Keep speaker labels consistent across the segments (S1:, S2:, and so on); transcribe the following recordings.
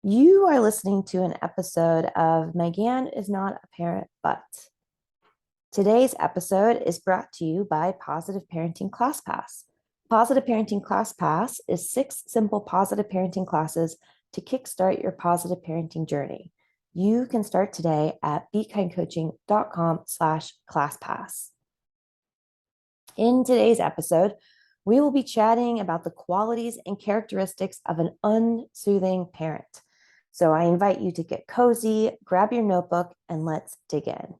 S1: You are listening to an episode of Megan is Not a Parent, but today's episode is brought to you by Positive Parenting Class Pass. Positive Parenting Class Pass is 6 simple positive parenting classes to kickstart your positive parenting journey. You can start today at bekindcoaching.com/classpass. In today's episode, we will be chatting about the qualities and characteristics of an unsoothing parent. So I invite you to get cozy, grab your notebook, and let's dig in.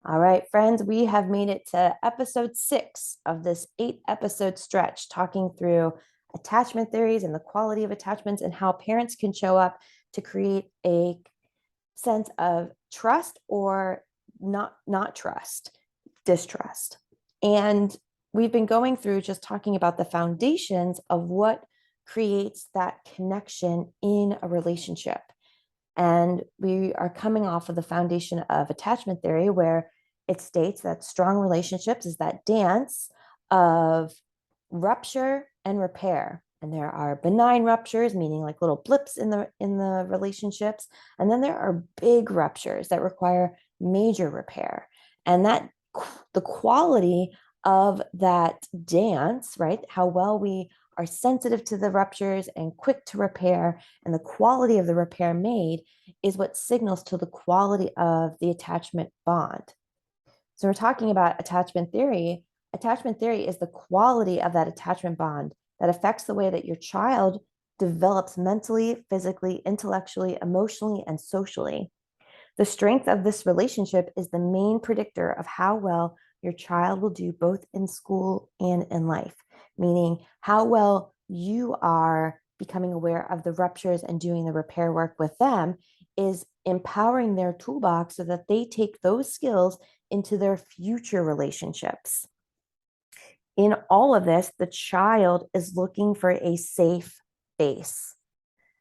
S1: All right, friends, we have made it to episode 6 of this 8-episode stretch, talking through attachment theories and the quality of attachments and how parents can show up to create a sense of trust or not trust, distrust. And we've been going through just talking about the foundations of what creates that connection in a relationship. And we are coming off of the foundation of attachment theory, where it states that strong relationships is that dance of rupture and repair. And there are benign ruptures, meaning like little blips in the relationships. And then there are big ruptures that require major repair. And that the quality of that dance, right? How well we are sensitive to the ruptures and quick to repair, and the quality of the repair made is what signals to the quality of the attachment bond. So we're talking about attachment theory. Attachment theory is the quality of that attachment bond that affects the way that your child develops mentally, physically, intellectually, emotionally, and socially. The strength of this relationship is the main predictor of how well your child will do both in school and in life, meaning how well you are becoming aware of the ruptures and doing the repair work with them is empowering their toolbox so that they take those skills into their future relationships. In all of this, the child is looking for a safe base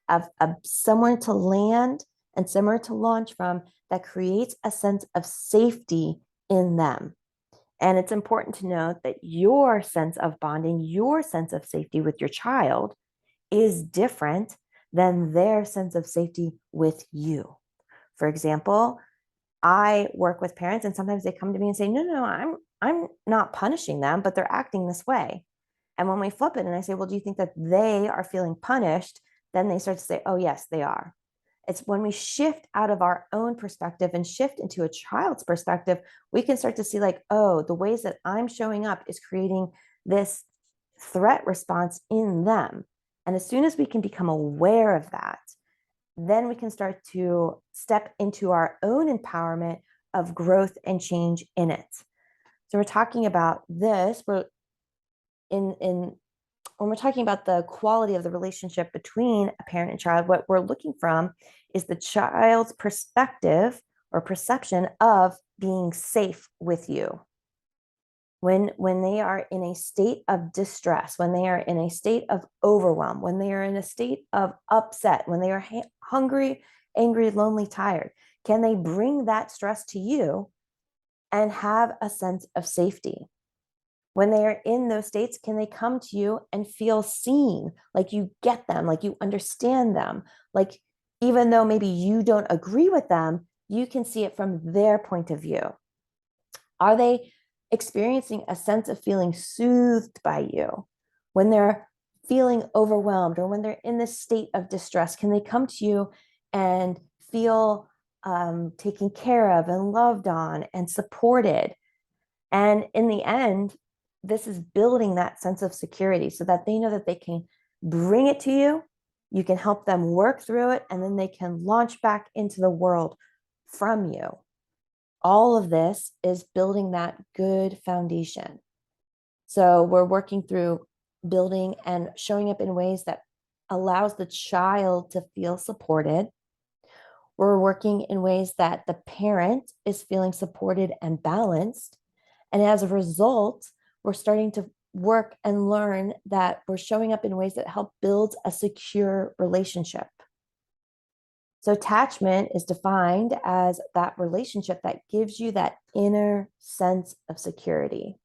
S1: of somewhere to land and somewhere to launch from that creates a sense of safety in them. And it's important to note that your sense of bonding, your sense of safety with your child is different than their sense of safety with you. For example, I work with parents and sometimes they come to me and say, no, I'm not punishing them, but they're acting this way. And when we flip it and I say, well, do you think that they are feeling punished? Then they start to say, oh, yes, they are. It's when we shift out of our own perspective and shift into a child's perspective, we can start to see like, oh, the ways that I'm showing up is creating this threat response in them. And as soon as we can become aware of that, then we can start to step into our own empowerment of growth and change in it. So we're talking about this, we're in when we're talking about the quality of the relationship between a parent and child, what we're looking from is the child's perspective or perception of being safe with you. When they are in a state of distress, when they are in a state of overwhelm, when they are in a state of upset, when they are hungry, angry, lonely, tired, can they bring that stress to you and have a sense of safety? When they are in those states, can they come to you and feel seen, like you get them, like you understand them, like even though maybe you don't agree with them, you can see it from their point of view? Are they experiencing a sense of feeling soothed by you? When they're feeling overwhelmed or when they're in this state of distress, can they come to you and feel taken care of and loved on and supported? And in the end, this is building that sense of security so that they know that they can bring it to you. You can help them work through it, and then they can launch back into the world from you. All of this is building that good foundation. So we're working through building and showing up in ways that allows the child to feel supported. We're working in ways that the parent is feeling supported and balanced. And as a result, we're starting to work and learn that we're showing up in ways that help build a secure relationship. So attachment is defined as that relationship that gives you that inner sense of security.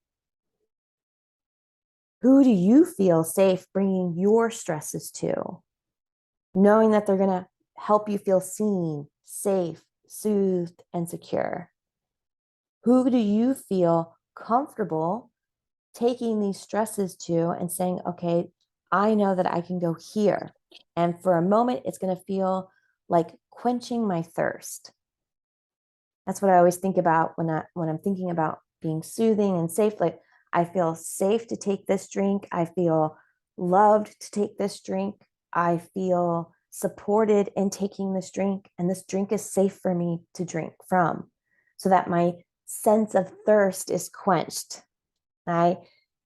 S1: Who do you feel safe bringing your stresses to? knowing that they're going to help you feel seen, safe, soothed, and secure. Who do you feel comfortable taking these stresses to and saying, okay, I know that I can go here. And for a moment, it's going to feel like quenching my thirst. That's what I always think about when I'm thinking about being soothing and safe. Like, I feel safe to take this drink. I feel loved to take this drink. I feel supported in taking this drink. And this drink is safe for me to drink from, so that my sense of thirst is quenched. I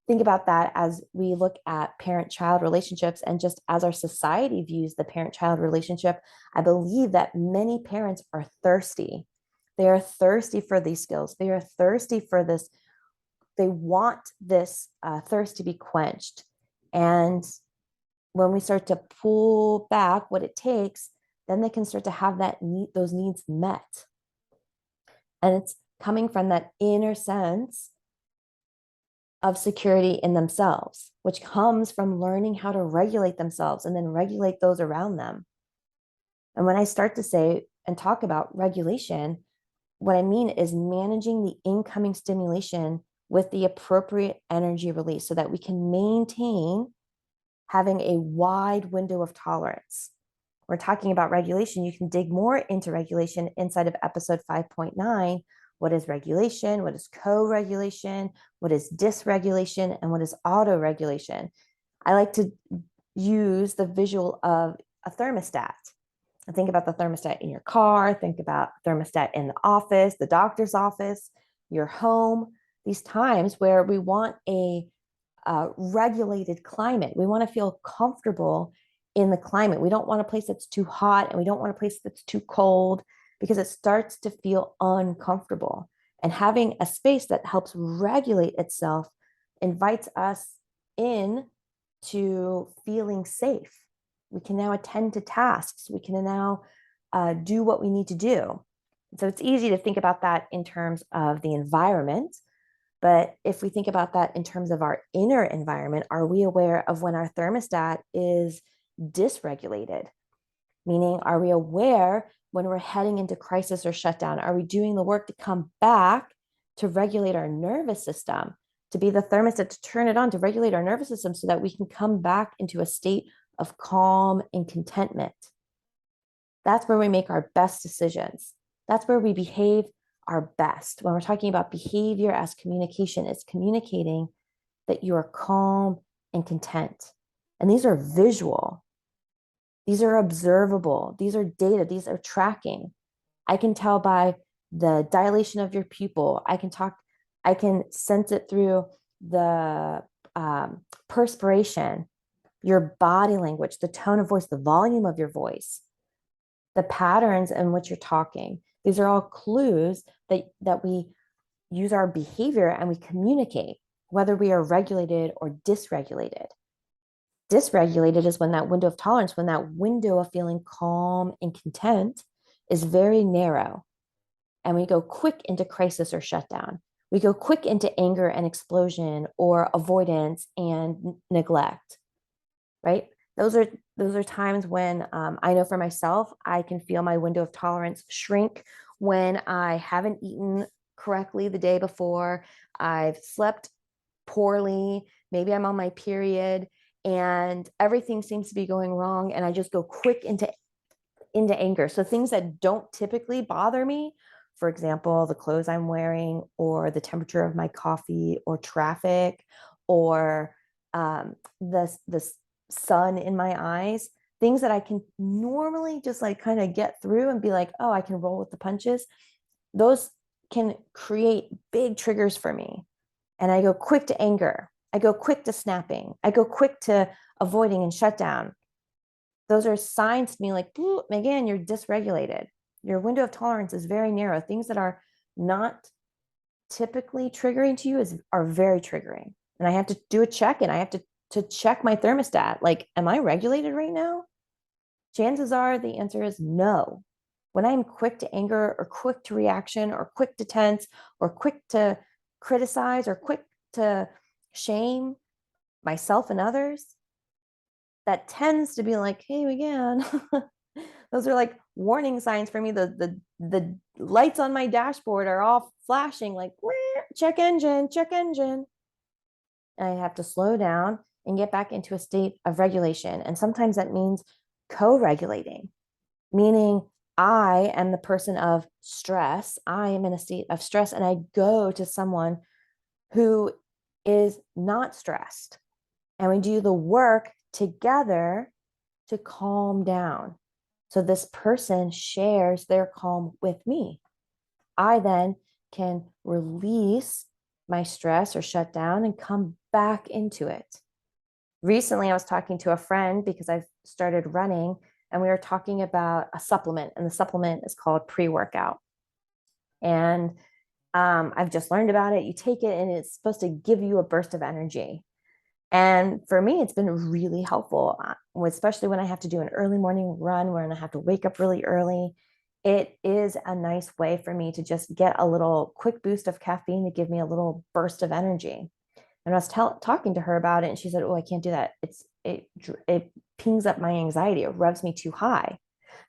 S1: think about that as we look at parent-child relationships, and just as our society views the parent-child relationship, I believe that many parents are thirsty. They are thirsty for these skills. They are thirsty for this. They want this thirst to be quenched. And when we start to pull back what it takes, then they can start to have those needs met. And it's coming from that inner sense of security in themselves, which comes from learning how to regulate themselves and then regulate those around them. And when I start to say and talk about regulation, what I mean is managing the incoming stimulation with the appropriate energy release so that we can maintain having a wide window of tolerance. We're talking about regulation. You can dig more into regulation inside of episode 5.9. What is regulation? What is co-regulation? What is dysregulation? And what is auto-regulation? I like to use the visual of a thermostat. Think about the thermostat in your car. Think about thermostat in the office, the doctor's office, your home. These times where we want a regulated climate. We want to feel comfortable in the climate. We don't want a place that's too hot, and we don't want a place that's too cold, because it starts to feel uncomfortable. And having a space that helps regulate itself invites us in to feeling safe. We can now attend to tasks. We can now do what we need to do. So it's easy to think about that in terms of the environment. But if we think about that in terms of our inner environment, are we aware of when our thermostat is dysregulated? Meaning, are we aware when we're heading into crisis or shutdown? Are we doing the work to come back to regulate our nervous system, to be the thermostat, to turn it on, to regulate our nervous system so that we can come back into a state of calm and contentment? That's where we make our best decisions. That's where we behave our best. When we're talking about behavior as communication, it's communicating that you are calm and content. And these are visual. These are observable. These are data. These are tracking. I can tell by the dilation of your pupil. I can sense it through the perspiration, your body language, the tone of voice, the volume of your voice, the patterns in which you're talking. These are all clues that we use our behavior and we communicate, whether we are regulated or dysregulated. Dysregulated is when that window of tolerance, when that window of feeling calm and content is very narrow. And we go quick into crisis or shutdown. We go quick into anger and explosion, or avoidance and neglect, right? Those are times when I know for myself, I can feel my window of tolerance shrink when I haven't eaten correctly the day before, I've slept poorly, maybe I'm on my period, and everything seems to be going wrong, and I just go quick into anger. So things that don't typically bother me, for example, the clothes I'm wearing, or the temperature of my coffee, or traffic, or the sun in my eyes, things that I can normally just like kind of get through and be like, oh, I can roll with the punches. Those can create big triggers for me. And I go quick to anger. I go quick to snapping. I go quick to avoiding and shutdown. Those are signs to me like, Megan, you're dysregulated. Your window of tolerance is very narrow. Things that are not typically triggering to you are very triggering. And I have to do a check, and I have to check my thermostat. Like, am I regulated right now? Chances are the answer is no. When I'm quick to anger, or quick to reaction, or quick to tense, or quick to criticize, or quick to shame myself and others, that tends to be like, hey, again. Those are like warning signs for me. The lights on my dashboard are all flashing like, check engine, check engine. And I have to slow down and get back into a state of regulation. And sometimes that means co-regulating, meaning I am the person of stress. I am in a state of stress, and I go to someone who is not stressed. And we do the work together to calm down. So this person shares their calm with me. I then can release my stress or shut down and come back into it. Recently, I was talking to a friend because I've started running, and we were talking about a supplement, and the supplement is called pre-workout. And I've just learned about it. You take it, and it's supposed to give you a burst of energy. And for me, it's been really helpful, especially when I have to do an early morning run, when I have to wake up really early. It is a nice way for me to just get a little quick boost of caffeine to give me a little burst of energy. And I was talking to her about it, and she said, "Oh, I can't do that. It pings up my anxiety. It revs me too high."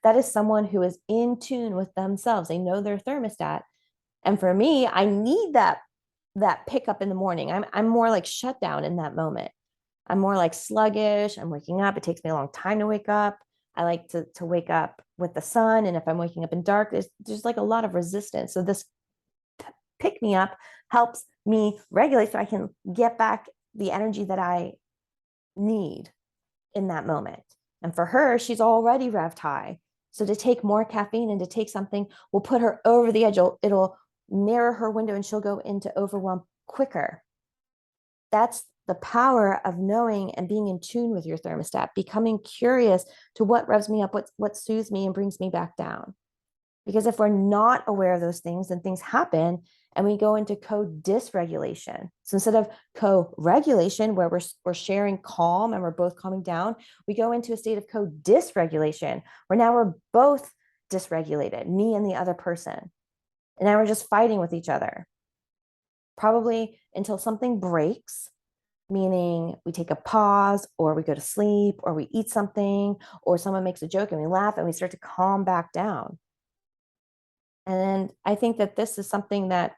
S1: That is someone who is in tune with themselves. They know their thermostat. And for me, I need that pickup in the morning. I'm more like shut down in that moment. I'm more like sluggish. I'm waking up. It takes me a long time to wake up. I like to wake up with the sun. And if I'm waking up in dark, there's like a lot of resistance. So this pick me up helps me regulate so I can get back the energy that I need in that moment. And for her, she's already revved high. So to take more caffeine and to take something will put her over the edge. It'll narrow her window and she'll go into overwhelm quicker. That's the power of knowing and being in tune with your thermostat, becoming curious to what revs me up, what soothes me and brings me back down. Because if we're not aware of those things, then things happen and we go into co-dysregulation. So instead of co-regulation, where we're sharing calm and we're both calming down, we go into a state of co-dysregulation, where now we're both dysregulated, me and the other person. And now we're just fighting with each other, probably until something breaks, meaning we take a pause, or we go to sleep, or we eat something, or someone makes a joke and we laugh and we start to calm back down. And I think that this is something that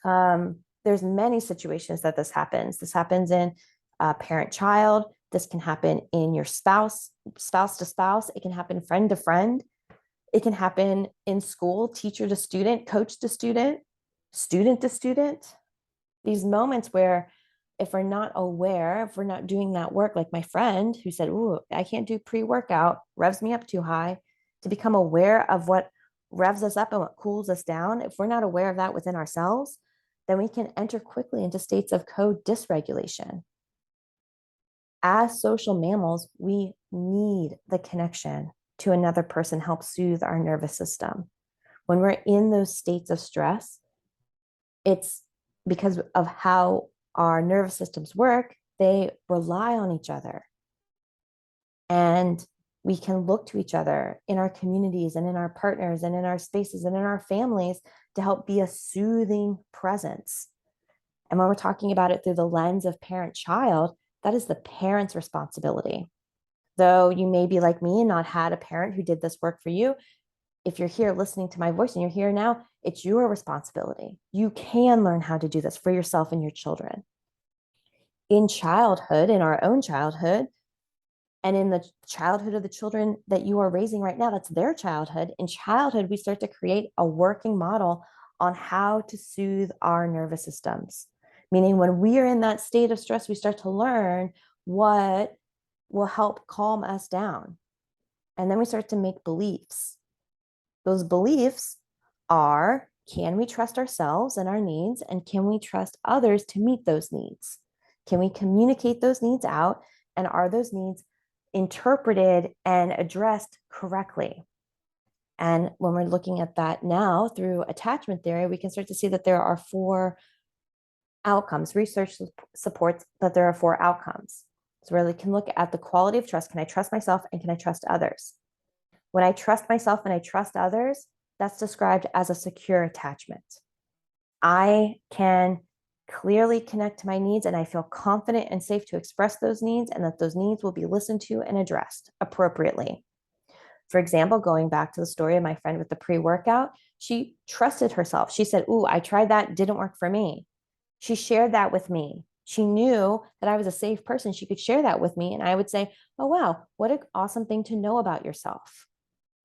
S1: there's many situations that this happens. This happens in parent-child. This can happen in your spouse to spouse. It can happen friend to friend. It can happen in school, teacher to student, coach to student, student to student. These moments where if we're not aware, if we're not doing that work, like my friend who said, "Ooh, I can't do pre-workout, revs me up too high," to become aware of what revs us up and what cools us down. If we're not aware of that within ourselves, then we can enter quickly into states of co-dysregulation. As social mammals, we need the connection to another person, help soothe our nervous system. When we're in those states of stress, it's because of how our nervous systems work. They rely on each other. And we can look to each other in our communities and in our partners and in our spaces and in our families to help be a soothing presence. And when we're talking about it through the lens of parent-child, that is the parent's responsibility. Though you may be like me and not had a parent who did this work for you, if you're here listening to my voice and you're here now, it's your responsibility. You can learn how to do this for yourself and your children. In childhood, in our own childhood, and in the childhood of the children that you are raising right now, that's their childhood. In childhood, we start to create a working model on how to soothe our nervous systems. Meaning when we are in that state of stress, we start to learn what will help calm us down. And then we start to make beliefs. Those beliefs are, can we trust ourselves and our needs? And can we trust others to meet those needs? Can we communicate those needs out? And are those needs interpreted and addressed correctly? And when we're looking at that now through attachment theory, we can start to see that there are 4 outcomes. Research supports that there are 4 outcomes. So really can look at the quality of trust. Can I trust myself and can I trust others? When I trust myself and I trust others, that's described as a secure attachment. I can clearly connect to my needs, and I feel confident and safe to express those needs, and that those needs will be listened to and addressed appropriately. For example, going back to the story of my friend with the pre-workout, she trusted herself. She said, "Ooh, I tried that, didn't work for me." She shared that with me. She knew that I was a safe person. She could share that with me. And I would say, "Oh, wow, what an awesome thing to know about yourself."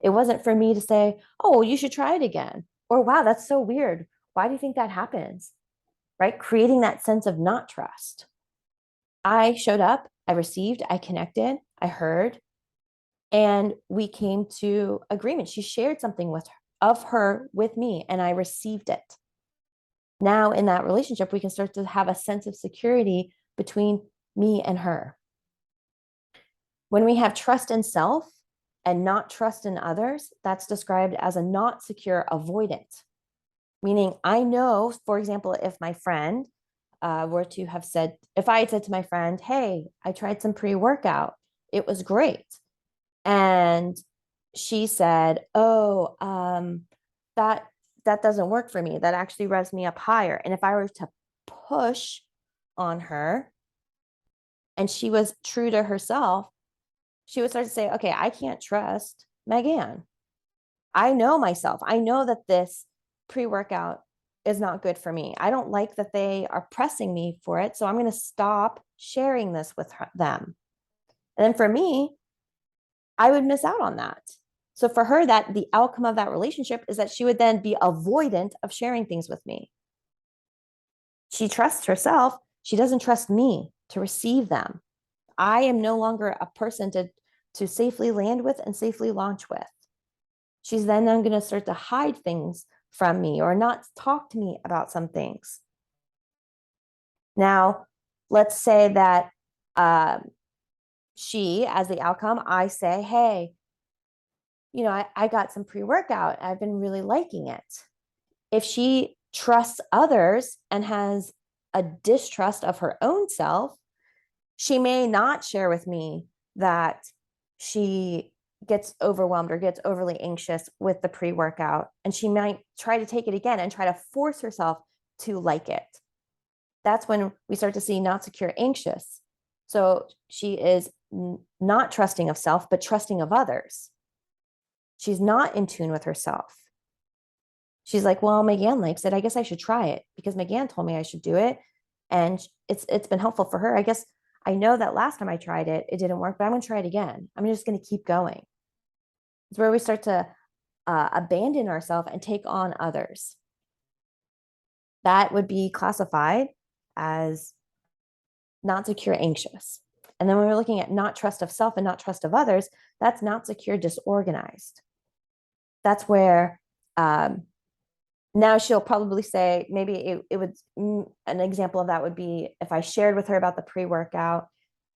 S1: It wasn't for me to say, "Oh, you should try it again." Or, "Wow, that's so weird. Why do you think that happens?" Right? Creating that sense of not trust. I showed up, I received, I connected, I heard, and we came to agreement. She shared something of her with me, and I received it. Now in that relationship, we can start to have a sense of security between me and her. When we have trust in self and not trust in others, that's described as a not secure avoidant. Meaning, I know, for example, if my friend were to have said, if I had said to my friend, "Hey, I tried some pre-workout, it was great." And she said, "Oh, that that doesn't work for me. That actually revs me up higher." And if I were to push on her and she was true to herself, she would start to say, "Okay, I can't trust Megan. I know myself. I know that this pre-workout is not good for me. I don't like that they are pressing me for it. So I'm going to stop sharing this with them." And then for me, I would miss out on that. So for her, that the outcome of that relationship is that she would then be avoidant of sharing things with me. She trusts herself. She doesn't trust me to receive them. I am no longer a person to safely land with and safely launch with. She's then going to start to hide things from me or not talk to me about some things. Now, let's say that she, as the outcome, I say, "Hey, I got some pre-workout. I've been really liking it." If she trusts others and has a distrust of her own self, she may not share with me that she gets overwhelmed or gets overly anxious with the pre-workout. And she might try to take it again and try to force herself to like it. That's when we start to see not secure, anxious. So she is not trusting of self, but trusting of others. She's not in tune with herself. She's like, "Well, Megan likes it. I guess I should try it because Megan told me I should do it. And it's been helpful for her. I guess I know that last time I tried it, it didn't work, but I'm going to try it again. I'm just going to keep going." It's where we start to abandon ourselves and take on others. That would be classified as not secure, anxious. And then when we're looking at not trust of self and not trust of others, that's not secure, disorganized. That's where now she'll probably say, maybe it would, an example of that would be if I shared with her about the pre-workout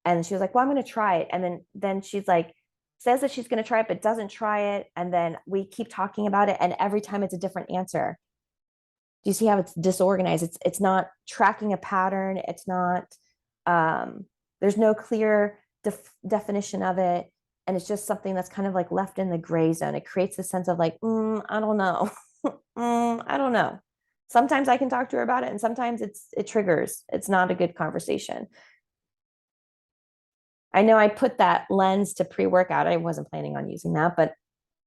S1: and she was like, "Well, I'm going to try it." And then she's like, says that she's going to try it, but doesn't try it. And then we keep talking about it. And every time it's a different answer. Do you see how it's disorganized? It's not tracking a pattern. It's not, there's no clear definition of it. And it's just something that's kind of like left in the gray zone. It creates a sense of like, I don't know. I don't know. Sometimes I can talk to her about it, and sometimes it triggers. It's not a good conversation. I know I put that lens to pre-workout. I wasn't planning on using that, but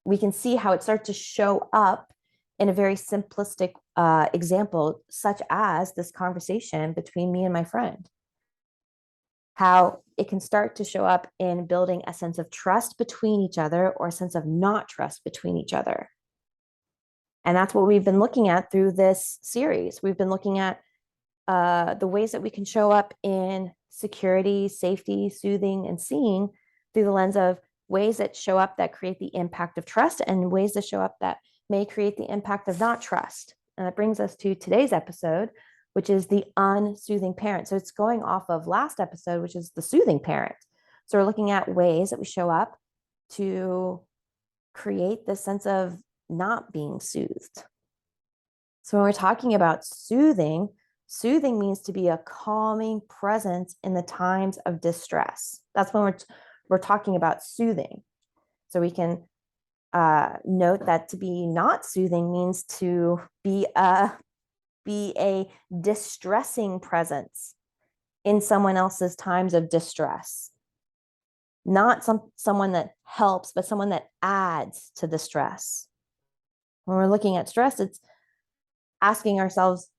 S1: we can see how it starts to show up in a very simplistic example, such as this conversation between me and my friend. How it can start to show up in building a sense of trust between each other or a sense of not trust between each other. And that's what we've been looking at through this series. We've been looking at the ways that we can show up in security, safety, soothing, and seeing through the lens of ways that show up that create the impact of trust and ways that show up that may create the impact of not trust. And that brings us to today's episode, which is the unsoothing parent. So it's going off of last episode, which is the soothing parent. So we're looking at ways that we show up to create this sense of not being soothed. So when we're talking about soothing, soothing means to be a calming presence in the times of distress. That's when we're talking about soothing. So we can note that to be not soothing means to be be a distressing presence in someone else's times of distress. Not someone that helps, but someone that adds to the stress. When we're looking at stress, it's asking ourselves,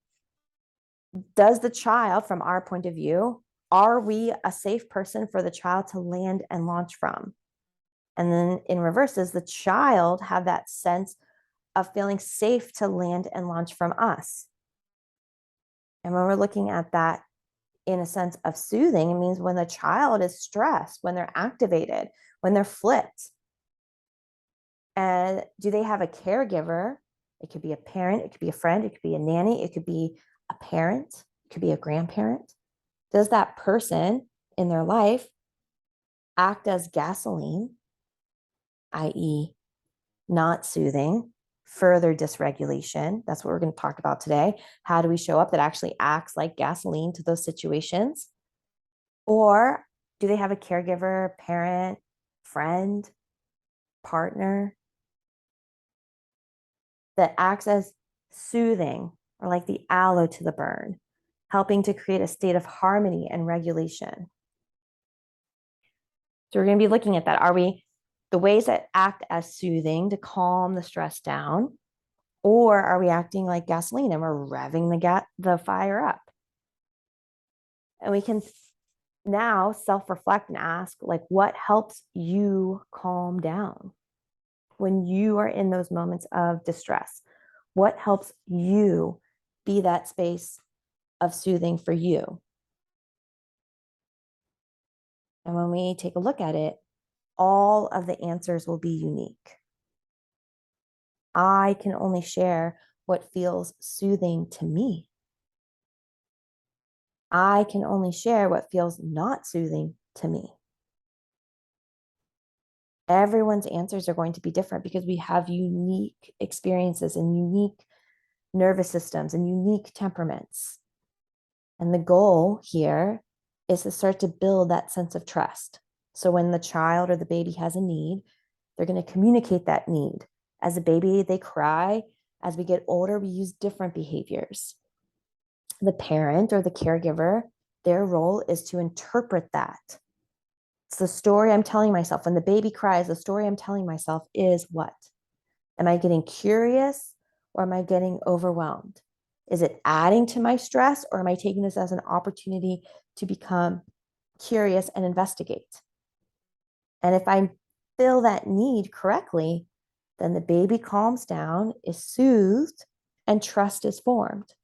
S1: does the child, from our point of view, are we a safe person for the child to land and launch from? And then in reverse, does the child have that sense of feeling safe to land and launch from us? And when we're looking at that in a sense of soothing, it means when the child is stressed, when they're activated, when they're flipped. And do they have a caregiver? It could be a parent, it could be a friend, it could be a nanny, it could be a parent, it could be a grandparent. Does that person in their life act as gasoline, i.e., not soothing, further dysregulation? That's what we're going to talk about today. How do we show up that actually acts like gasoline to those situations? Or do they have a caregiver, parent, friend, partner that acts as soothing, or like the aloe to the burn, helping to create a state of harmony and regulation? So we're going to be looking at that. Are we the ways that act as soothing to calm the stress down? Or are we acting like gasoline and we're revving the fire up? And we can now self-reflect and ask, like, what helps you calm down when you are in those moments of distress? What helps you be that space of soothing for you? And when we take a look at it, all of the answers will be unique. I can only share what feels soothing to me. I can only share what feels not soothing to me. Everyone's answers are going to be different because we have unique experiences and unique nervous systems and unique temperaments. And the goal here is to start to build that sense of trust. So when the child or the baby has a need, they're going to communicate that need. As a baby, they cry. As we get older, we use different behaviors. The parent or the caregiver, their role is to interpret that. It's the story I'm telling myself. When the baby cries, the story I'm telling myself is what? Am I getting curious or am I getting overwhelmed? Is it adding to my stress or am I taking this as an opportunity to become curious and investigate? And if I fill that need correctly, then the baby calms down, is soothed, and trust is formed.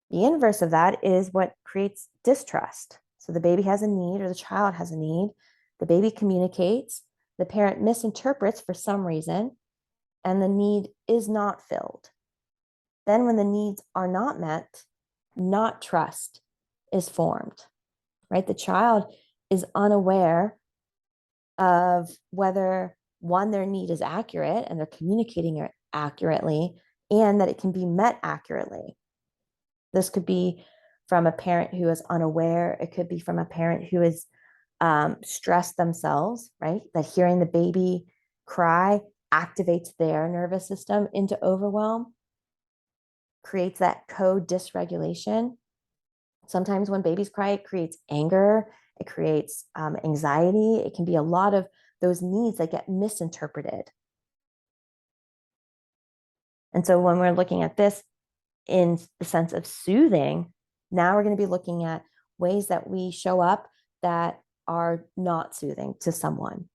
S1: The inverse of that is what creates distrust. So the baby has a need or the child has a need. The baby communicates. The parent misinterprets for some reason, and the need is not filled. Then when the needs are not met, not trust is formed, right? The child is unaware of whether, one, their need is accurate and they're communicating it accurately, and that it can be met accurately. This could be from a parent who is unaware. It could be from a parent who is stressed themselves, right? That hearing the baby cry activates their nervous system into overwhelm, creates that co-dysregulation. Sometimes when babies cry, it creates anger, it creates anxiety. It can be a lot of those needs that get misinterpreted. And so when we're looking at this in the sense of soothing, now we're going to be looking at ways that we show up that are not soothing to someone. And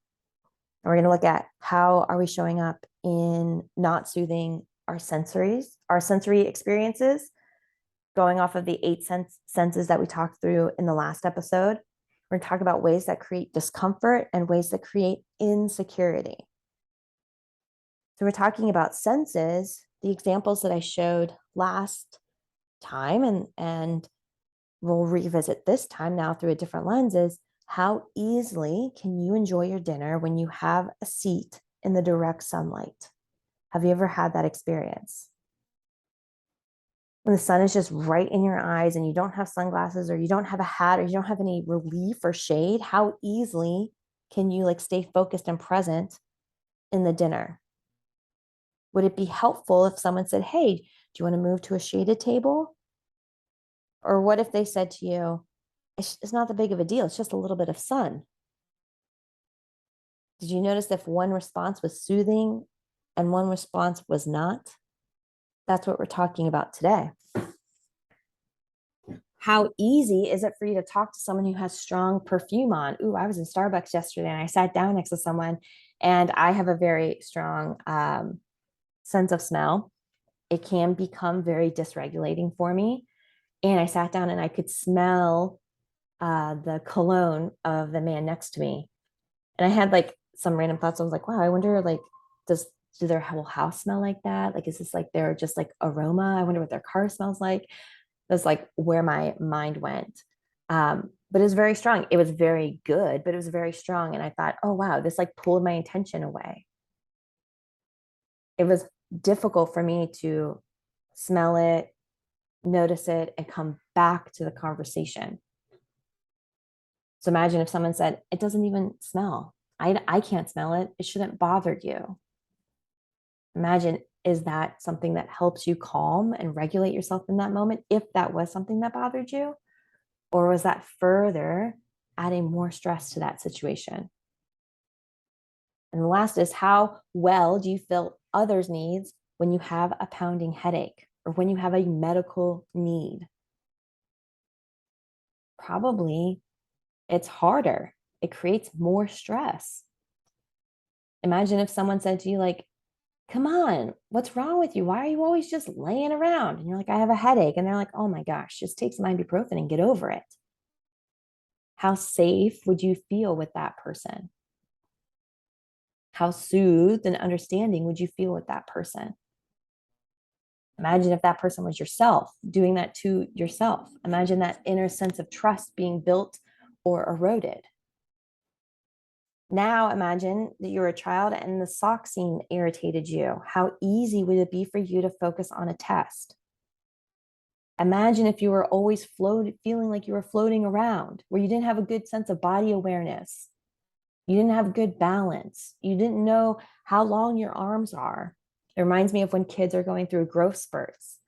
S1: we're going to look at how are we showing up in not soothing our sensory experiences, going off of the 8 senses that we talked through in the last episode. We're going to talk about ways that create discomfort and ways that create insecurity. So we're talking about senses, the examples that I showed last time, and we'll revisit this time now through a different lens, is how easily can you enjoy your dinner when you have a seat in the direct sunlight? Have you ever had that experience? When the sun is just right in your eyes and you don't have sunglasses or you don't have a hat or you don't have any relief or shade, how easily can you stay focused and present in the dinner? Would it be helpful if someone said, hey, Do you want to move to a shaded table? Or what if they said to you, it's not that big of a deal, it's just a little bit of sun? Did you notice if one response was soothing and one response was not? That's what we're talking about today. How easy is it for you to talk to someone who has strong perfume on? Ooh, I was in Starbucks yesterday and I sat down next to someone, and I have a very strong sense of smell. It can become very dysregulating for me. And I sat down and I could smell the cologne of the man next to me. And I had like some random thoughts. I was like, wow, I wonder, like, do their whole house smell like that? Like, is this like their just like aroma? I wonder what their car smells like. That's like where my mind went. But it was very strong. It was very good, but it was very strong. And I thought, oh, wow, this like pulled my attention away. It was difficult for me to smell it, notice it, and come back to the conversation. So imagine if someone said, it doesn't even smell. I can't smell it. It shouldn't bother you. Imagine, is that something that helps you calm and regulate yourself in that moment, if that was something that bothered you? Or was that further adding more stress to that situation? And the last is, how well do you fill others' needs when you have a pounding headache or when you have a medical need? Probably it's harder. It creates more stress. Imagine if someone said to you, like, come on, what's wrong with you? Why are you always just laying around? And you're like, I have a headache. And they're like, oh my gosh, just take some ibuprofen and get over it. How safe would you feel with that person? How soothed and understanding would you feel with that person? Imagine if that person was yourself, doing that to yourself. Imagine that inner sense of trust being built or eroded. Now imagine that you're a child and the sock scene irritated you. How easy would it be for you to focus on a test? Imagine if you were always feeling like you were floating around, where you didn't have a good sense of body awareness. You didn't have good balance. You didn't know how long your arms are. It reminds me of when kids are going through growth spurts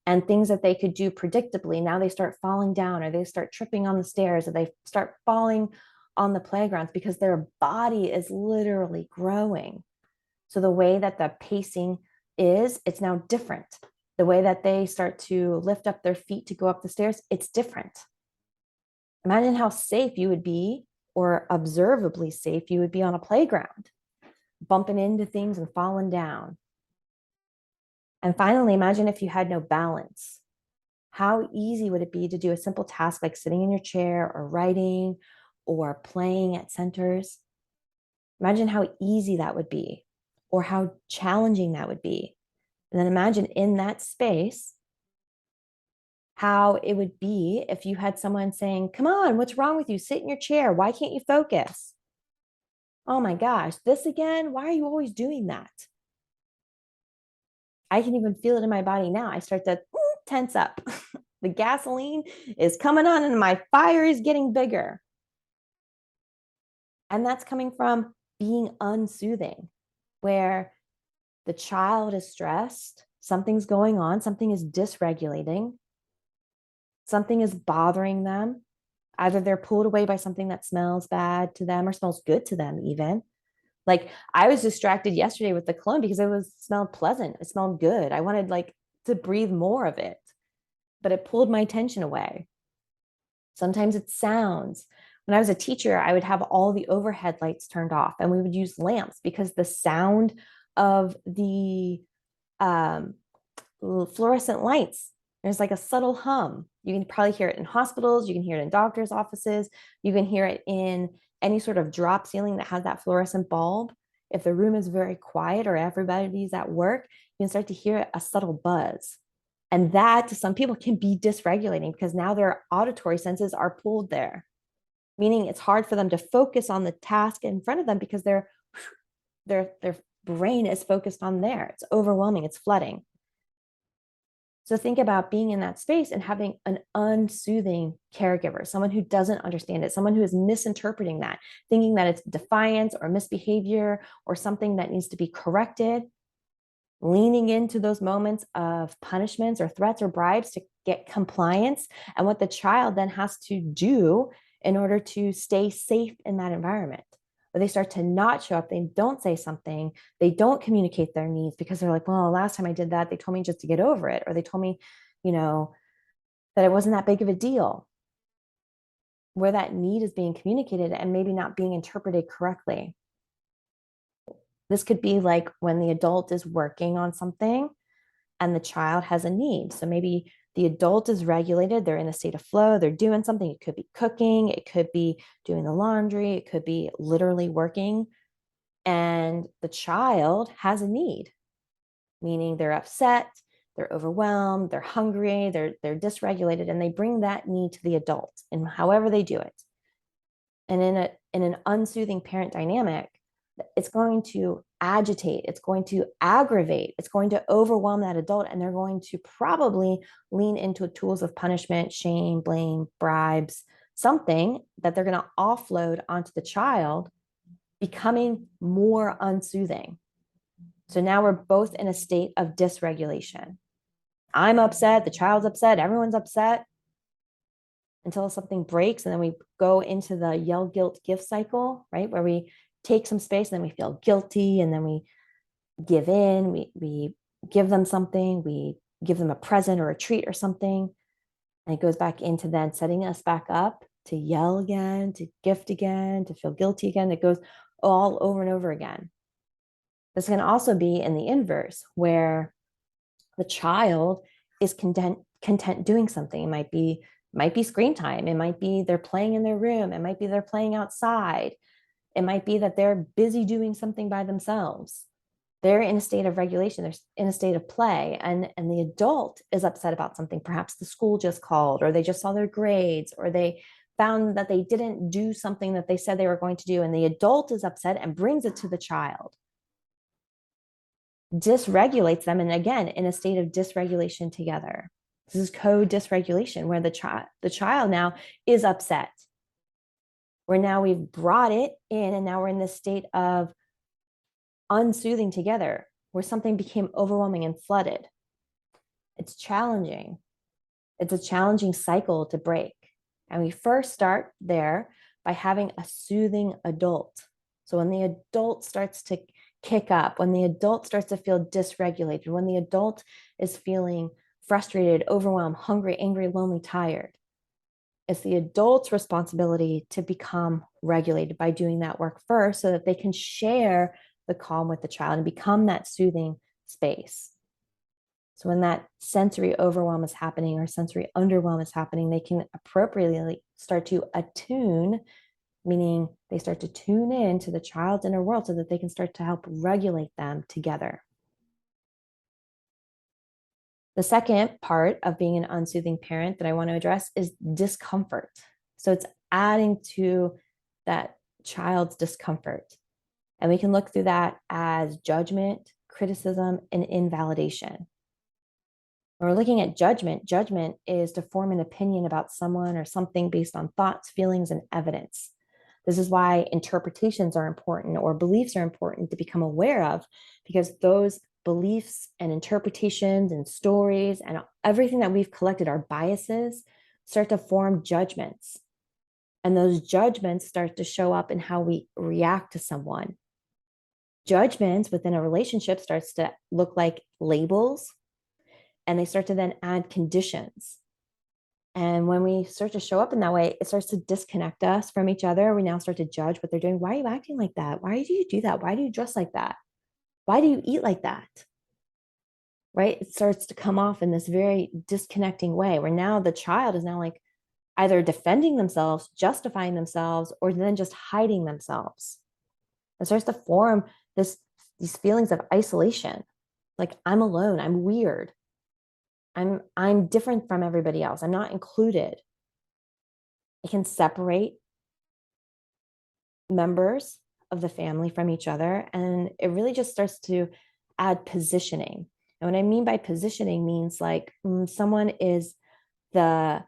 S1: and things that they could do predictably. Now they start falling down, or they start tripping on the stairs, or they start falling on the playgrounds because their body is literally growing. So the way that the pacing is, it's now different. The way that they start to lift up their feet to go up the stairs, it's different. Imagine how safe you would be, or observably safe you would be on a playground, bumping into things and falling down. And finally, imagine if you had no balance. How easy would it be to do a simple task like sitting in your chair or writing or playing at centers? Imagine how easy that would be, or how challenging that would be. And then imagine in that space how it would be if you had someone saying, come on, what's wrong with you? Sit in your chair. Why can't you focus? Oh my gosh, this again? Why are you always doing that? I can even feel it in my body now. I start to tense up. The gasoline is coming on and my fire is getting bigger. And that's coming from being unsoothing, where the child is stressed, something's going on, something is dysregulating, something is bothering them. Either they're pulled away by something that smells bad to them or smells good to them, even. Like, I was distracted yesterday with the cologne because smelled pleasant. It smelled good. I wanted like to breathe more of it, but it pulled my attention away. Sometimes it's sounds. When I was a teacher, I would have all the overhead lights turned off and we would use lamps because the sound of the fluorescent lights, there's like a subtle hum. You can probably hear it in hospitals. You can hear it in doctors' offices. You can hear it in any sort of drop ceiling that has that fluorescent bulb. If the room is very quiet or everybody's at work, you can start to hear a subtle buzz. And that to some people can be dysregulating because now their auditory senses are pulled there, meaning it's hard for them to focus on the task in front of them because their brain is focused on there. It's overwhelming. It's flooding. So think about being in that space and having an unsoothing caregiver, someone who doesn't understand it, someone who is misinterpreting that, thinking that it's defiance or misbehavior or something that needs to be corrected, leaning into those moments of punishments or threats or bribes to get compliance, and what the child then has to do in order to stay safe in that environment. But they start to not show up, they don't say something, they don't communicate their needs because they're like, well, last time I did that, they told me just to get over it, or they told me, that it wasn't that big of a deal. Where that need is being communicated and maybe not being interpreted correctly. This could be like when the adult is working on something and the child has a need. So maybe the adult is regulated, they're in a state of flow, they're doing something. It could be cooking, it could be doing the laundry, it could be literally working. And the child has a need, meaning they're upset, they're overwhelmed, they're hungry, they're dysregulated, and they bring that need to the adult and however they do it. And in an unsoothing parent dynamic, it's going to agitate, it's going to aggravate, it's going to overwhelm that adult, and they're going to probably lean into tools of punishment, shame, blame, bribes, something that they're going to offload onto the child, becoming more unsoothing. So now we're both in a state of dysregulation. I'm upset, the child's upset, everyone's upset, until something breaks, and then we go into the yell, guilt, gift cycle, right? Where we take some space and then we feel guilty, and then we give in, we give them something, we give them a present or a treat or something, and it goes back into then setting us back up to yell again, to gift again, to feel guilty again. It goes all over and over again. This can also be in the inverse, where the child is content doing something. It might be screen time, it might be they're playing in their room, it might be they're playing outside, it might be that they're busy doing something by themselves. They're in a state of regulation, they're in a state of play, and the adult is upset about something. Perhaps the school just called, or they just saw their grades, or they found that they didn't do something that they said they were going to do, and the adult is upset and brings it to the child, dysregulates them, and again in a state of dysregulation together. This is co-dysregulation, where the child now is upset, where now we've brought it in, and now we're in this state of unsoothing together, where something became overwhelming and flooded. It's challenging. It's a challenging cycle to break. And we first start there by having a soothing adult. So when the adult starts to kick up, when the adult starts to feel dysregulated, when the adult is feeling frustrated, overwhelmed, hungry, angry, lonely, tired, it's the adult's responsibility to become regulated by doing that work first, so that they can share the calm with the child and become that soothing space. So when that sensory overwhelm is happening or sensory underwhelm is happening, they can appropriately start to attune, meaning they start to tune in to the child's inner world so that they can start to help regulate them together. The second part of being an unsoothing parent that I want to address is discomfort. So it's adding to that child's discomfort. And we can look through that as judgment, criticism, and invalidation. When we're looking at judgment, judgment is to form an opinion about someone or something based on thoughts, feelings, and evidence. This is why interpretations are important, or beliefs are important to become aware of, because those beliefs and interpretations and stories and everything that we've collected, our biases, start to form judgments. And those judgments start to show up in how we react to someone. Judgments within a relationship starts to look like labels, and they start to then add conditions. And when we start to show up in that way, it starts to disconnect us from each other. We now start to judge what they're doing. Why are you acting like that? Why do you do that? Why do you dress like that? Why do you eat like that? Right? It starts to come off in this very disconnecting way, where now the child is now like either defending themselves, justifying themselves, or then just hiding themselves. It starts to form these feelings of isolation. Like, I'm alone, I'm weird, I'm different from everybody else, I'm not included. It can separate members of the family from each other, and it really just starts to add positioning. And what I mean by positioning means like someone is the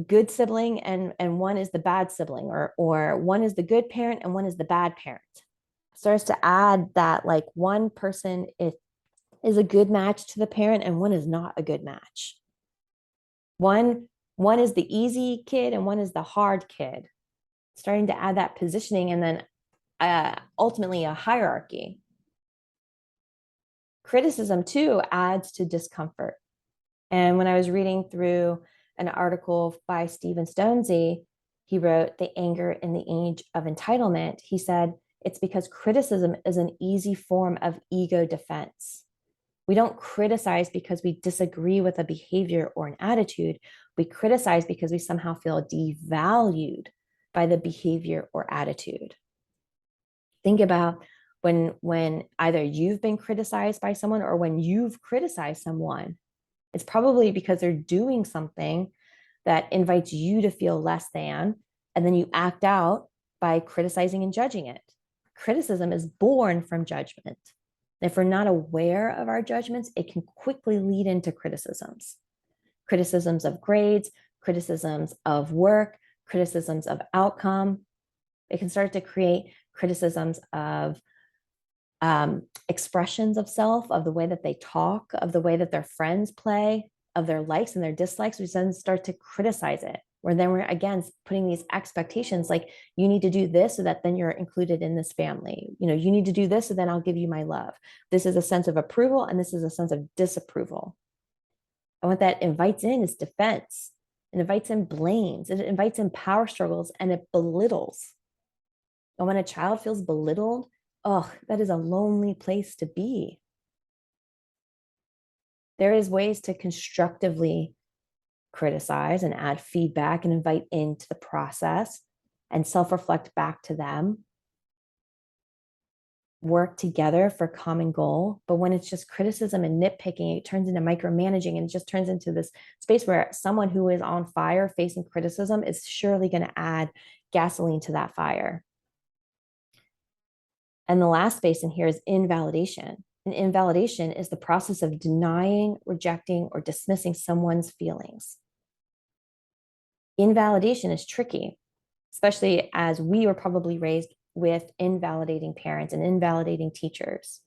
S1: good sibling, and one is the bad sibling, or one is the good parent and one is the bad parent. starts to add that like one person is a good match to the parent and one is not a good match. One is the easy kid and one is the hard kid. Starting to add that positioning, and then ultimately a hierarchy. Criticism too adds to discomfort. And when I was reading through an article by Stephen Stonesy, he wrote The Anger in the Age of Entitlement. He said, it's because criticism is an easy form of ego defense. We don't criticize because we disagree with a behavior or an attitude. We criticize because we somehow feel devalued by the behavior or attitude. Think about when either you've been criticized by someone or when you've criticized someone. It's probably because they're doing something that invites you to feel less than, and then you act out by criticizing and judging it. Criticism is born from judgment. If we're not aware of our judgments, it can quickly lead into criticisms. Criticisms of grades, criticisms of work, criticisms of outcome. It can start to create criticisms of expressions of self, of the way that they talk, of the way that their friends play, of their likes and their dislikes. We then start to criticize it, where then we're again putting these expectations like, you need to do this so that then you're included in this family. You need to do this so then I'll give you my love. This is a sense of approval and this is a sense of disapproval. And what that invites in is defense. It invites in blames. It invites in power struggles, and it belittles. And when a child feels belittled, oh, that is a lonely place to be. There is ways to constructively criticize and add feedback and invite into the process and self-reflect back to them. Work together for a common goal. But when it's just criticism and nitpicking, it turns into micromanaging, and it just turns into this space where someone who is on fire facing criticism is surely going to add gasoline to that fire. And the last space in here is invalidation. And invalidation is the process of denying, rejecting, or dismissing someone's feelings. Invalidation is tricky, especially as we were probably raised with invalidating parents and invalidating teachers.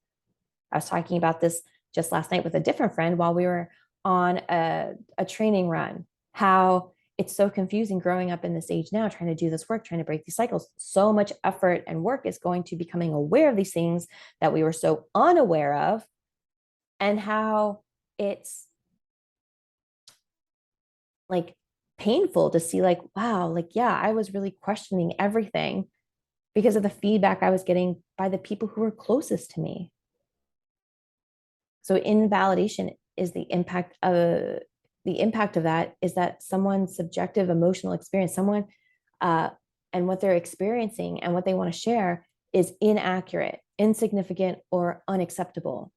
S1: I was talking about this just last night with a different friend while we were on a training run, how it's so confusing growing up in this age now, trying to do this work, trying to break these cycles. So much effort and work is going to becoming aware of these things that we were so unaware of, and how it's like painful to see like, wow, like, yeah, I was really questioning everything because of the feedback I was getting by the people who were closest to me. So invalidation is the impact of that is that someone's subjective emotional experience, someone and what they're experiencing and what they want to share is inaccurate, insignificant, or unacceptable.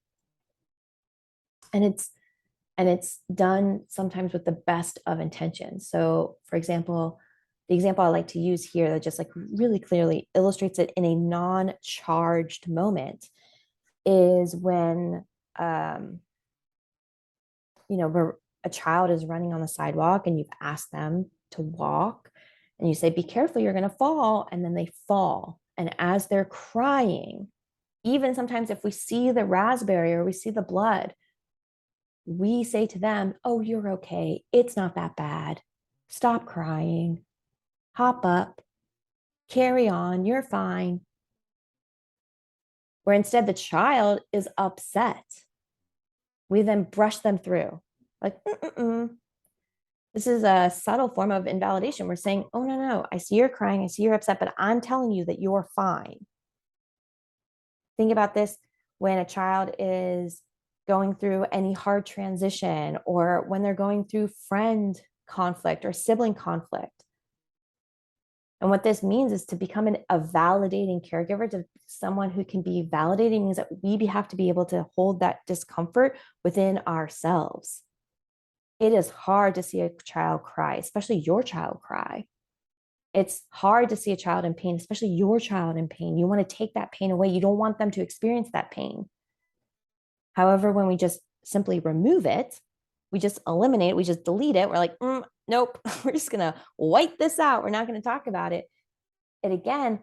S1: And it's done sometimes with the best of intentions. So, for example, the example I like to use here that just like really clearly illustrates it in a non-charged moment is when where a child is running on the sidewalk and you've asked them to walk and you say, be careful, you're going to fall. And then they fall. And as they're crying, even sometimes if we see the raspberry or we see the blood, we say to them, oh, you're okay. It's not that bad. Stop crying. Hop up. Carry on. You're fine. Where instead the child is upset. We then brush them through. Like, this is a subtle form of invalidation. We're saying, oh, no, I see you're crying. I see you're upset, but I'm telling you that you're fine. Think about this when a child is going through any hard transition, or when they're going through friend conflict or sibling conflict. And what this means is to become a validating caregiver, to someone who can be validating, means that we have to be able to hold that discomfort within ourselves. It is hard to see a child cry, especially your child cry. It's hard to see a child in pain, especially your child in pain. You want to take that pain away. You don't want them to experience that pain. However, when we just simply remove it, we just eliminate it, we just delete it. We're like, nope, we're just going to wipe this out. We're not going to talk about it. It again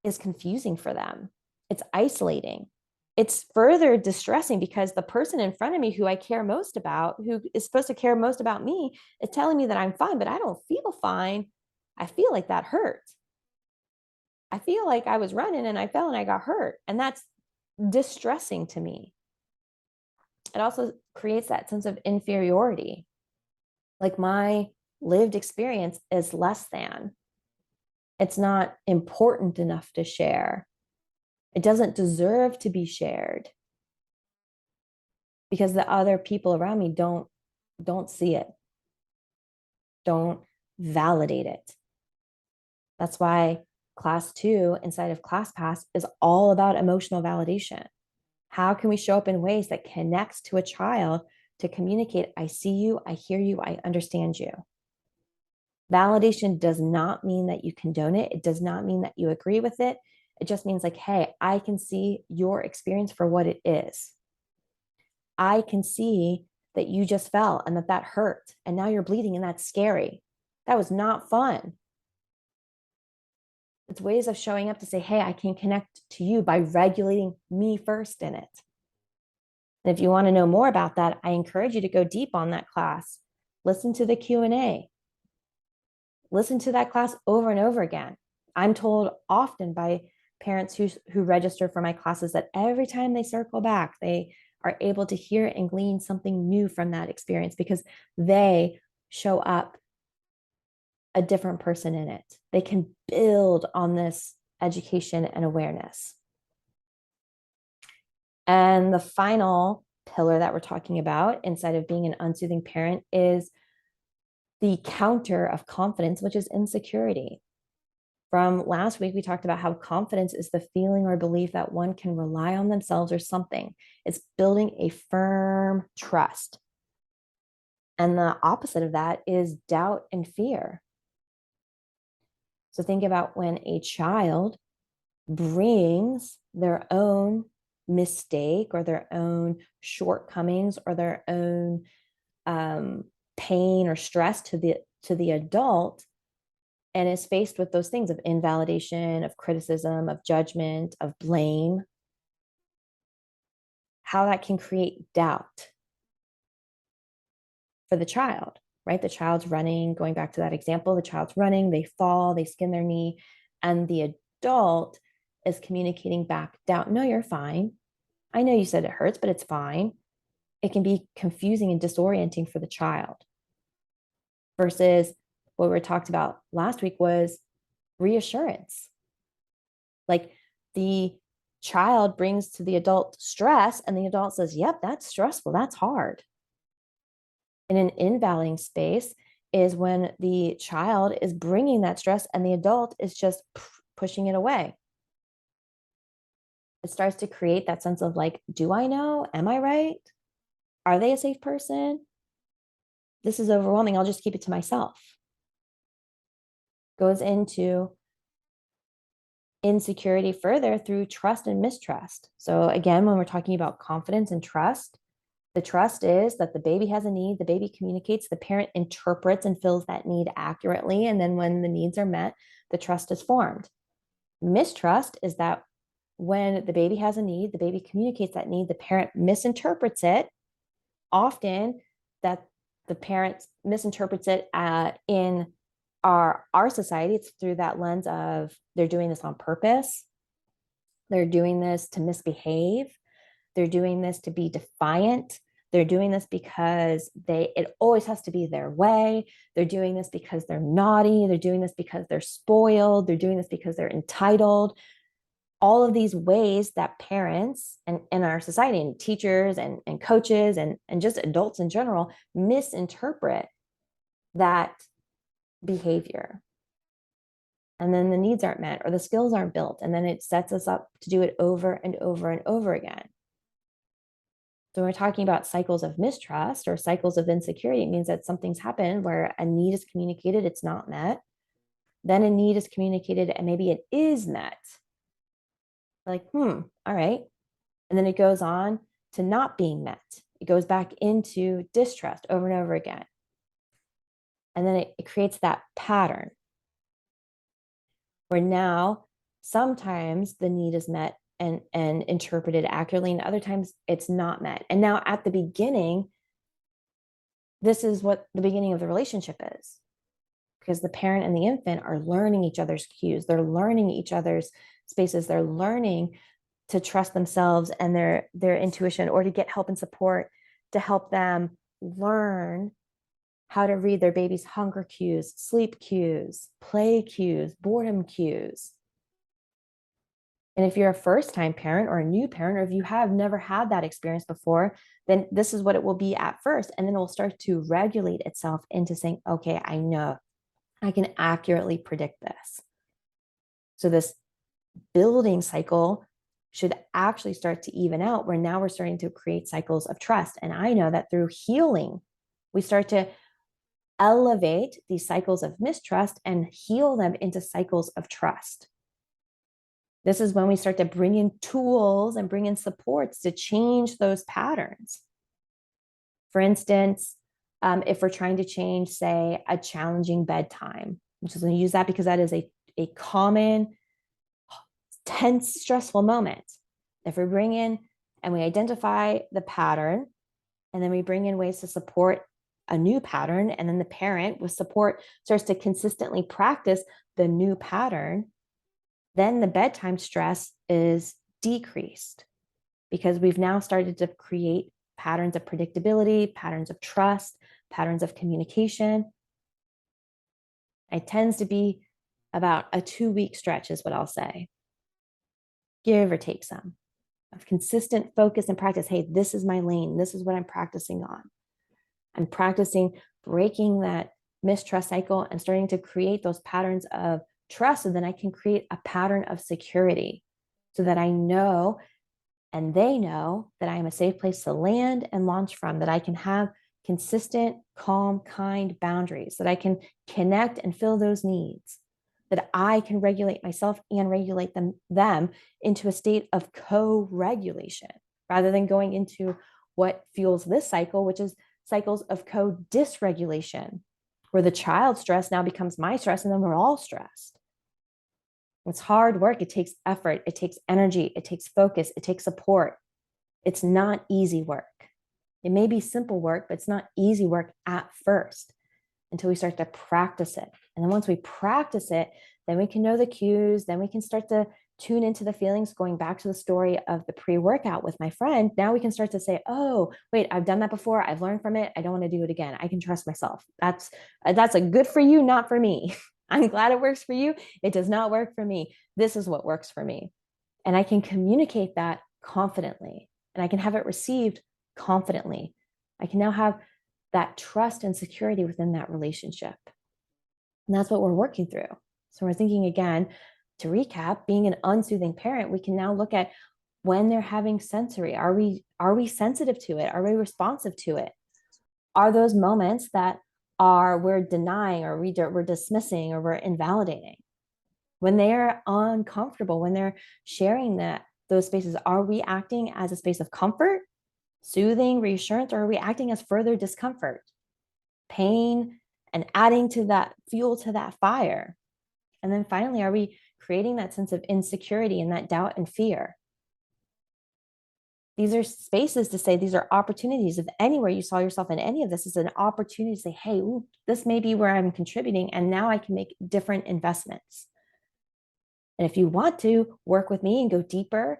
S1: is confusing for them. It's isolating. It's further distressing because the person in front of me who I care most about, who is supposed to care most about me, is telling me that I'm fine, but I don't feel fine. I feel like that hurt. I feel like I was running and I fell and I got hurt. And that's distressing to me. It also creates that sense of inferiority. Like my lived experience is less than. It's not important enough to share. It doesn't deserve to be shared because the other people around me don't see it, don't validate it. That's why class 2 inside of ClassPass is all about emotional validation. How can we show up in ways that connects to a child to communicate, I see you, I hear you, I understand you. Validation does not mean that you condone it. It does not mean that you agree with it. It just means like, hey, I can see your experience for what it is. I can see that you just fell and that hurt and now you're bleeding and that's scary. That was not fun. It's ways of showing up to say, hey, I can connect to you by regulating me first in it. And if you want to know more about that, I encourage you to go deep on that class. Listen to the Q&A. Listen to that class over and over again. I'm told often by parents who register for my classes that every time they circle back, they are able to hear and glean something new from that experience because they show up a different person in it. They can build on this education and awareness. And the final pillar that we're talking about inside of being an unsoothing parent is the counter of confidence, which is insecurity. From last week, we talked about how confidence is the feeling or belief that one can rely on themselves or something. It's building a firm trust. And the opposite of that is doubt and fear. So think about when a child brings their own mistake or their own shortcomings or their own pain or stress to the adult and is faced with those things of invalidation, of criticism, of judgment, of blame, how that can create doubt for the child, right? The child's running, going back to that example, the child's running, they fall, they skin their knee, and the adult is communicating back doubt. No, you're fine. I know you said it hurts, but it's fine. It can be confusing and disorienting for the child. Versus what we talked about last week was reassurance. Like the child brings to the adult stress, and the adult says, yep, that's stressful, that's hard. In an invalidating space is when the child is bringing that stress and the adult is just pushing it away. It starts to create that sense of like, do I know? Am I right? Are they a safe person? This is overwhelming. I'll just keep it to myself. Goes into insecurity further through trust and mistrust. So again, when we're talking about confidence and trust, the trust is that the baby has a need, the baby communicates, the parent interprets and fills that need accurately. And then when the needs are met, the trust is formed. Mistrust is that when the baby has a need, the baby communicates that need, the parent misinterprets it. Often that the parent misinterprets it in our society, it's through that lens of they're doing this on purpose. They're doing this to misbehave. They're doing this to be defiant. They're doing this because it always has to be their way. They're doing this because they're naughty. They're doing this because they're spoiled. They're doing this because they're entitled. All of these ways that parents and in our society and teachers and coaches and just adults in general misinterpret that behavior. And then the needs aren't met or the skills aren't built. And then it sets us up to do it over and over and over again. So when we're talking about cycles of mistrust or cycles of insecurity, it means that something's happened where a need is communicated, it's not met. Then a need is communicated and maybe it is met. Like, all right. And then it goes on to not being met. It goes back into distrust over and over again. And then it creates that pattern where now sometimes the need is met and interpreted accurately, and other times it's not met. And now at the beginning, this is what the beginning of the relationship is, because the parent and the infant are learning each other's cues. They're learning each other's spaces. They're learning to trust themselves and their intuition, or to get help and support to help them learn how to read their baby's hunger cues, sleep cues, play cues, boredom cues. And if you're a first-time parent or a new parent, or if you have never had that experience before, then this is what it will be at first. And then it will start to regulate itself into saying, okay, I know I can accurately predict this. So this building cycle should actually start to even out, where now we're starting to create cycles of trust. And I know that through healing, we start to elevate these cycles of mistrust and heal them into cycles of trust. This is when we start to bring in tools and bring in supports to change those patterns. For instance, if we're trying to change, say, a challenging bedtime, I'm just going to use that because that is a common, tense, stressful moment. If we bring in and we identify the pattern, and then we bring in ways to support a new pattern, and then the parent with support starts to consistently practice the new pattern, then the bedtime stress is decreased, because we've now started to create patterns of predictability, patterns of trust, patterns of communication. It tends to be about a 2-week stretch is what I'll say, give or take some, of consistent focus and practice. Hey, this is my lane. This is what I'm practicing on. I'm practicing breaking that mistrust cycle and starting to create those patterns of trust, so then I can create a pattern of security, so that I know and they know that I am a safe place to land and launch from, that I can have consistent, calm, kind boundaries, that I can connect and fill those needs, that I can regulate myself and regulate them into a state of co-regulation, rather than going into what fuels this cycle, which is cycles of co-dysregulation, where the child's stress now becomes my stress, and then we're all stressed. It's hard work. It takes effort. It takes energy. It takes focus. It takes support. It's not easy work. It may be simple work, but it's not easy work at first until we start to practice it. And then once we practice it, then we can know the cues. Then we can start to tune into the feelings. Going back to the story of the pre-workout with my friend, now we can start to say, oh, wait, I've done that before. I've learned from it. I don't want to do it again. I can trust myself. That's a good for you, not for me. I'm glad it works for you. It does not work for me. This is what works for me. And I can communicate that confidently, and I can have it received confidently. I can now have that trust and security within that relationship. And that's what we're working through. So we're thinking again, to recap, being an unsoothing parent, we can now look at when they're having sensory. Are we sensitive to it? Are we responsive to it? Are those moments that we're denying, or we're dismissing, or we're invalidating? When they're uncomfortable, when they're sharing those spaces, are we acting as a space of comfort, soothing, reassurance, or are we acting as further discomfort, pain, and adding to that fuel to that fire? And then finally, are we creating that sense of insecurity and that doubt and fear? These are spaces to say, these are opportunities. If anywhere you saw yourself in any of this, is an opportunity to say, hey, ooh, this may be where I'm contributing, and now I can make different investments. And if you want to work with me and go deeper,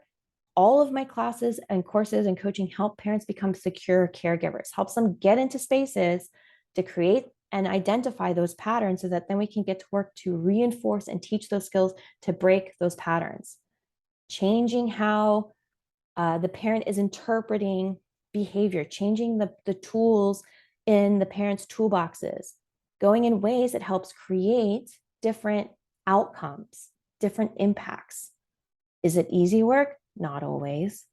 S1: all of my classes and courses and coaching help parents become secure caregivers, helps them get into spaces to create and identify those patterns, so that then we can get to work to reinforce and teach those skills to break those patterns, changing how the parent is interpreting behavior, changing the tools in the parent's toolboxes, going in ways that helps create different outcomes, different impacts. Is it easy work? Not always.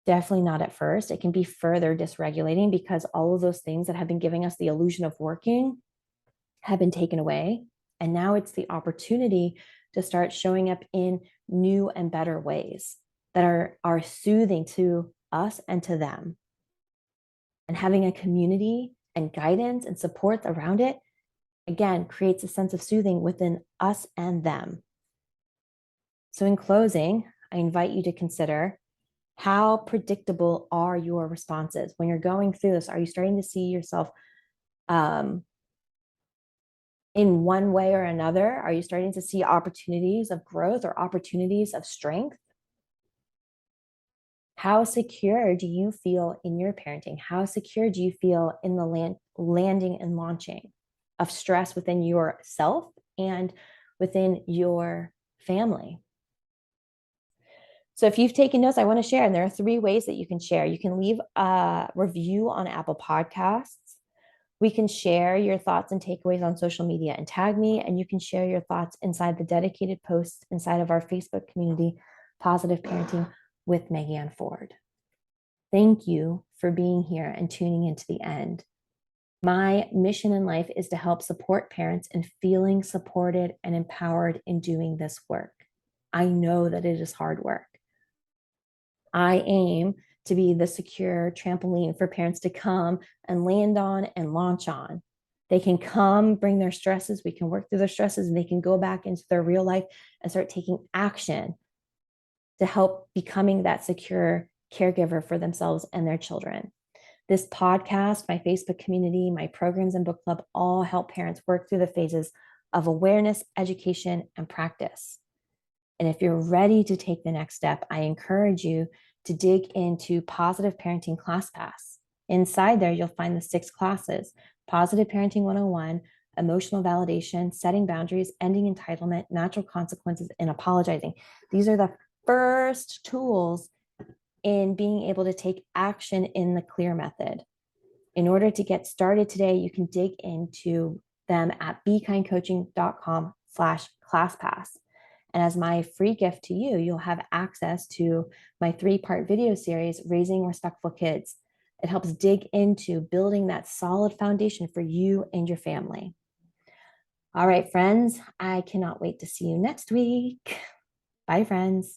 S1: Definitely not at first. It can be further dysregulating, because all of those things that have been giving us the illusion of working have been taken away. And now it's the opportunity to start showing up in new and better ways that are soothing to us and to them. And having a community and guidance and support around it, again, creates a sense of soothing within us and them. So in closing, I invite you to consider, how predictable are your responses when you're going through this? Are you starting to see yourself in one way or another? Are you starting to see opportunities of growth or opportunities of strength? How secure do you feel in your parenting? How secure do you feel in the landing and launching of stress within yourself and within your family? So if you've taken notes, I want to share, and there are 3 ways that you can share. You can leave a review on Apple Podcasts. We can share your thoughts and takeaways on social media and tag me, and you can share your thoughts inside the dedicated posts inside of our Facebook community, Positive Parenting with Megan Ford. Thank you for being here and tuning into the end. My mission in life is to help support parents in feeling supported and empowered in doing this work. I know that it is hard work. I aim to be the secure trampoline for parents to come and land on and launch on. They can come, bring their stresses, we can work through their stresses, and they can go back into their real life and start taking action to help becoming that secure caregiver for themselves and their children. This podcast, my Facebook community, my programs and book club all help parents work through the phases of awareness, education, and practice. And if you're ready to take the next step, I encourage you to dig into Positive Parenting ClassPass. Inside there, you'll find the 6 classes: Positive Parenting 101, Emotional Validation, Setting Boundaries, Ending Entitlement, Natural Consequences, and Apologizing. These are the first tools in being able to take action in the CLEAR method. In order to get started today, you can dig into them at bekindcoaching.com/ClassPass. And as my free gift to you, you'll have access to my 3-part video series, Raising Respectful Kids. It helps dig into building that solid foundation for you and your family. All right, friends, I cannot wait to see you next week. Bye, friends.